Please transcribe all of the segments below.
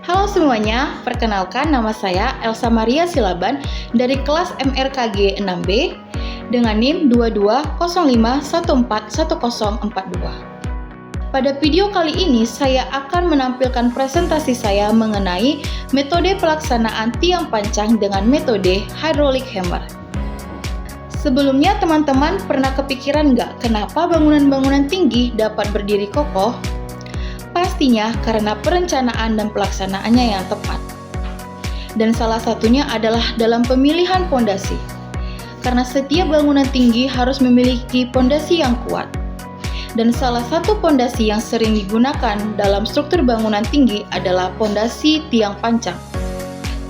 Halo semuanya, perkenalkan nama saya Elsa Maria Silaban dari kelas MRKG 6B dengan NIM 2205141042. Pada video kali ini saya akan menampilkan presentasi saya mengenai metode pelaksanaan tiang pancang dengan metode hydraulic hammer. Sebelumnya teman-teman pernah kepikiran nggak kenapa bangunan-bangunan tinggi dapat berdiri kokoh? Pastinya karena perencanaan dan pelaksanaannya yang tepat. Dan salah satunya adalah dalam pemilihan pondasi. Karena setiap bangunan tinggi harus memiliki pondasi yang kuat. Dan salah satu pondasi yang sering digunakan dalam struktur bangunan tinggi adalah pondasi tiang pancang.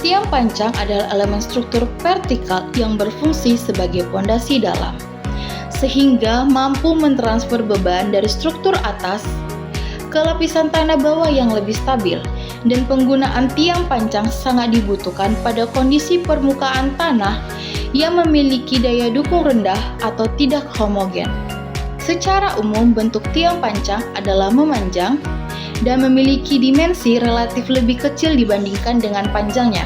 Tiang pancang adalah elemen struktur vertikal yang berfungsi sebagai pondasi dalam, sehingga mampu mentransfer beban dari struktur atas ke lapisan tanah bawah yang lebih stabil, dan penggunaan tiang pancang sangat dibutuhkan pada kondisi permukaan tanah yang memiliki daya dukung rendah atau tidak homogen. Secara umum, bentuk tiang pancang adalah memanjang dan memiliki dimensi relatif lebih kecil dibandingkan dengan panjangnya.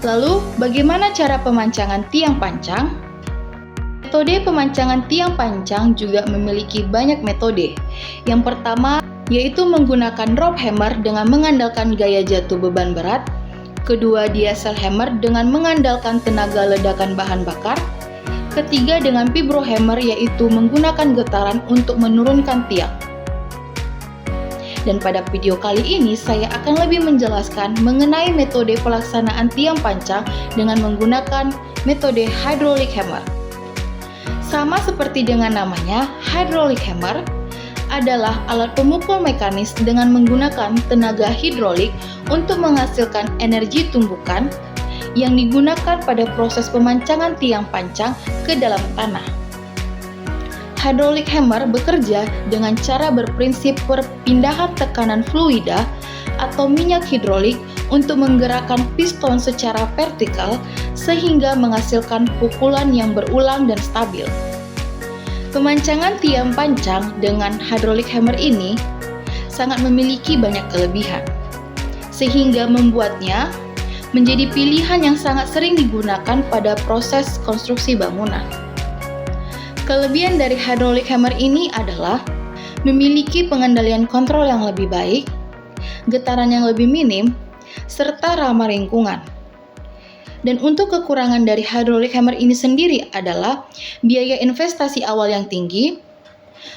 Lalu, bagaimana cara pemancangan tiang pancang? Metode pemancangan tiang pancang juga memiliki banyak metode. Yang pertama yaitu menggunakan rope hammer dengan mengandalkan gaya jatuh beban berat. Kedua, diesel hammer dengan mengandalkan tenaga ledakan bahan bakar. Ketiga, dengan vibro hammer yaitu menggunakan getaran untuk menurunkan tiang. Dan pada video kali ini saya akan lebih menjelaskan mengenai metode pelaksanaan tiang pancang dengan menggunakan metode hydraulic hammer. Sama seperti dengan namanya, hydraulic hammer adalah alat pemukul mekanis dengan menggunakan tenaga hidrolik untuk menghasilkan energi tumbukan yang digunakan pada proses pemancangan tiang pancang ke dalam tanah. Hydraulic hammer bekerja dengan cara berprinsip perpindahan tekanan fluida atau minyak hidrolik untuk menggerakkan piston secara vertikal sehingga menghasilkan pukulan yang berulang dan stabil. Pemancangan tiang pancang dengan hydraulic hammer ini sangat memiliki banyak kelebihan, sehingga membuatnya menjadi pilihan yang sangat sering digunakan pada proses konstruksi bangunan. Kelebihan dari hydraulic hammer ini adalah memiliki pengendalian kontrol yang lebih baik, getaran yang lebih minim, serta ramah lingkungan. Dan untuk kekurangan dari hydraulic hammer ini sendiri adalah biaya investasi awal yang tinggi,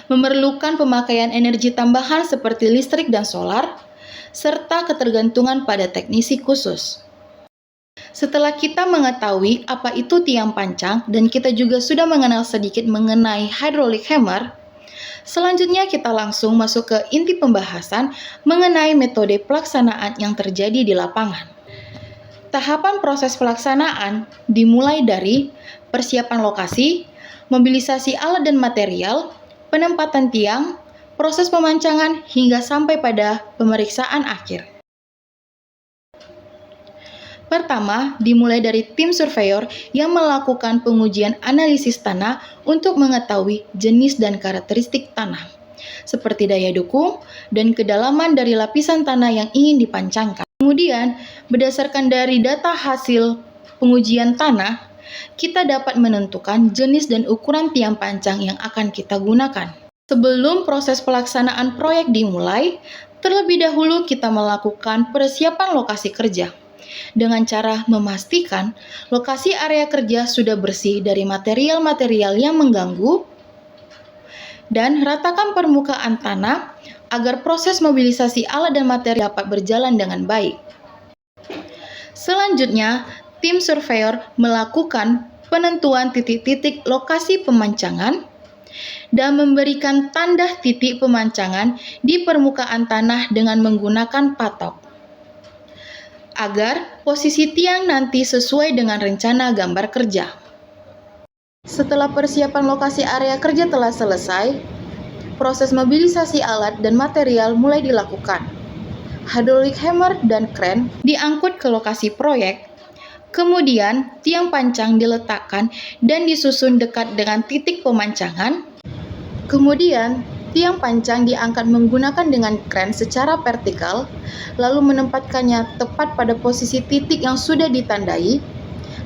memerlukan pemakaian energi tambahan seperti listrik dan solar, serta ketergantungan pada teknisi khusus. Setelah kita mengetahui apa itu tiang pancang dan kita juga sudah mengenal sedikit mengenai hydraulic hammer, selanjutnya kita langsung masuk ke inti pembahasan mengenai metode pelaksanaan yang terjadi di lapangan. Tahapan proses pelaksanaan dimulai dari persiapan lokasi, mobilisasi alat dan material, penempatan tiang, proses pemancangan, hingga sampai pada pemeriksaan akhir. Pertama, dimulai dari tim surveyor yang melakukan pengujian analisis tanah untuk mengetahui jenis dan karakteristik tanah, seperti daya dukung dan kedalaman dari lapisan tanah yang ingin dipancangkan. Kemudian, berdasarkan dari data hasil pengujian tanah, kita dapat menentukan jenis dan ukuran tiang pancang yang akan kita gunakan. Sebelum proses pelaksanaan proyek dimulai, terlebih dahulu kita melakukan persiapan lokasi kerja dengan cara memastikan lokasi area kerja sudah bersih dari material-material yang mengganggu dan ratakan permukaan tanah agar proses mobilisasi alat dan material dapat berjalan dengan baik. Selanjutnya, tim surveyor melakukan penentuan titik-titik lokasi pemancangan dan memberikan tanda titik pemancangan di permukaan tanah dengan menggunakan patok, agar posisi tiang nanti sesuai dengan rencana gambar kerja. Setelah persiapan lokasi area kerja telah selesai, proses mobilisasi alat dan material mulai dilakukan. Hydraulic hammer dan kren diangkut ke lokasi proyek. Kemudian, tiang pancang diletakkan dan disusun dekat dengan titik pemancangan. Kemudian, Tiang pancang diangkat menggunakan dengan kren secara vertikal, lalu menempatkannya tepat pada posisi titik yang sudah ditandai,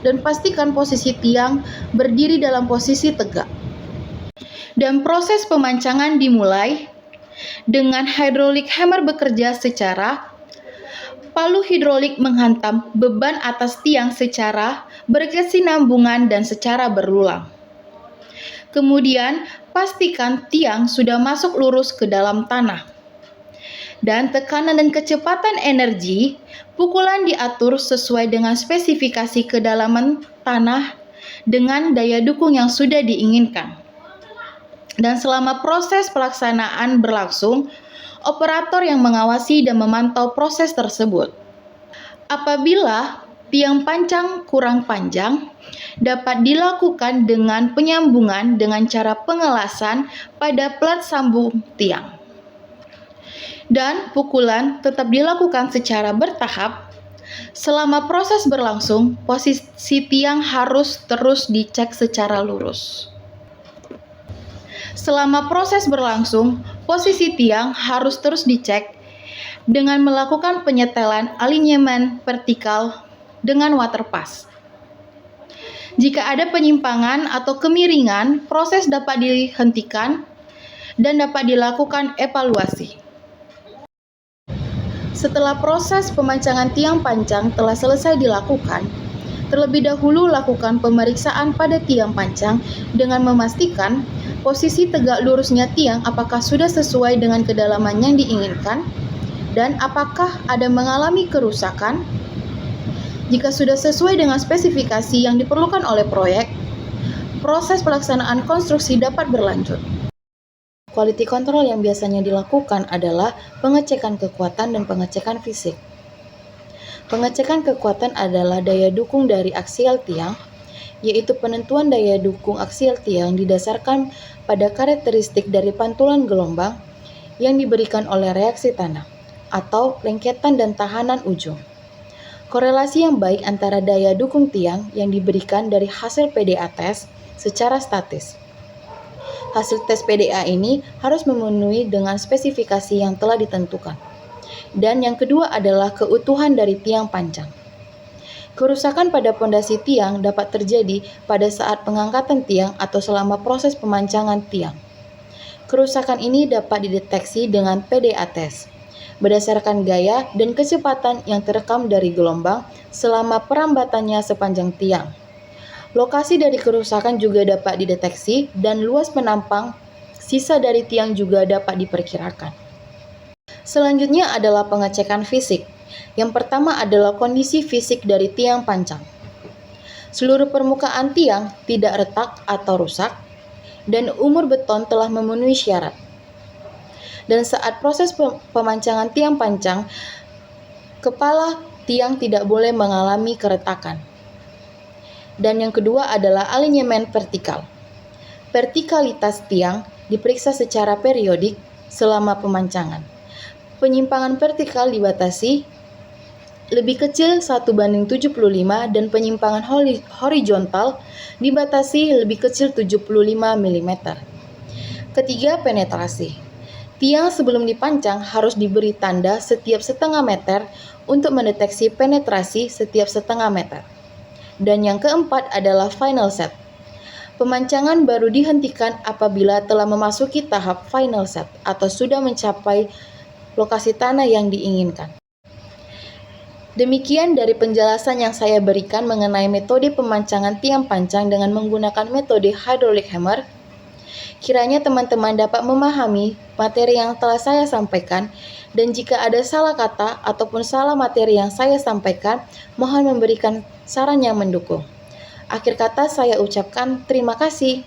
dan pastikan posisi tiang berdiri dalam posisi tegak. Dan proses pemancangan dimulai dengan hydraulic hammer bekerja secara palu hidrolik menghantam beban atas tiang secara berkesinambungan dan secara berulang. Kemudian, pastikan tiang sudah masuk lurus ke dalam tanah. Dan tekanan dan kecepatan energi, pukulan diatur sesuai dengan spesifikasi kedalaman tanah dengan daya dukung yang sudah diinginkan. Dan selama proses pelaksanaan berlangsung, operator yang mengawasi dan memantau proses tersebut. Apabila tiang pancang kurang panjang, dapat dilakukan dengan penyambungan dengan cara pengelasan pada plat sambung tiang. Dan pukulan tetap dilakukan secara bertahap. Selama proses berlangsung, posisi tiang harus terus dicek secara lurus. Selama proses berlangsung, posisi tiang harus terus dicek dengan melakukan penyetelan alinyemen vertikal dengan waterpass. Jika ada penyimpangan atau kemiringan, proses dapat dihentikan dan dapat dilakukan evaluasi. Setelah proses pemancangan tiang pancang telah selesai dilakukan, terlebih dahulu lakukan pemeriksaan pada tiang pancang dengan memastikan posisi tegak lurusnya tiang apakah sudah sesuai dengan kedalaman yang diinginkan dan apakah ada mengalami kerusakan. Jika sudah sesuai dengan spesifikasi yang diperlukan oleh proyek, proses pelaksanaan konstruksi dapat berlanjut. Quality control yang biasanya dilakukan adalah pengecekan kekuatan dan pengecekan fisik. Pengecekan kekuatan adalah daya dukung dari aksial tiang, yaitu penentuan daya dukung aksial tiang didasarkan pada karakteristik dari pantulan gelombang yang diberikan oleh reaksi tanah, atau lengketan dan tahanan ujung. Korelasi yang baik antara daya dukung tiang yang diberikan dari hasil PDA test secara statis. Hasil tes PDA ini harus memenuhi dengan spesifikasi yang telah ditentukan. Dan yang kedua adalah keutuhan dari tiang pancang. Kerusakan pada pondasi tiang dapat terjadi pada saat pengangkatan tiang atau selama proses pemancangan tiang. Kerusakan ini dapat dideteksi dengan PDA test berdasarkan gaya dan kecepatan yang terekam dari gelombang selama perambatannya sepanjang tiang. Lokasi dari kerusakan juga dapat dideteksi dan luas penampang sisa dari tiang juga dapat diperkirakan. Selanjutnya adalah pengecekan fisik. Yang pertama adalah kondisi fisik dari tiang pancang. Seluruh permukaan tiang tidak retak atau rusak dan umur beton telah memenuhi syarat. Dan saat proses pemancangan tiang pancang, kepala tiang tidak boleh mengalami keretakan. Dan yang kedua adalah alinyemen vertikal. Vertikalitas tiang diperiksa secara periodik selama pemancangan. Penyimpangan vertikal dibatasi lebih kecil 1:75 dan penyimpangan horizontal dibatasi lebih kecil 75 mm. Ketiga, penetrasi. Tiang sebelum dipancang harus diberi tanda setiap setengah meter untuk mendeteksi penetrasi setiap setengah meter. Dan yang keempat adalah final set. Pemancangan baru dihentikan apabila telah memasuki tahap final set atau sudah mencapai lokasi tanah yang diinginkan. Demikian dari penjelasan yang saya berikan mengenai metode pemancangan tiang pancang dengan menggunakan metode hydraulic hammer. Kiranya teman-teman dapat memahami materi yang telah saya sampaikan, dan jika ada salah kata ataupun salah materi yang saya sampaikan, mohon memberikan saran yang mendukung. Akhir kata saya ucapkan terima kasih.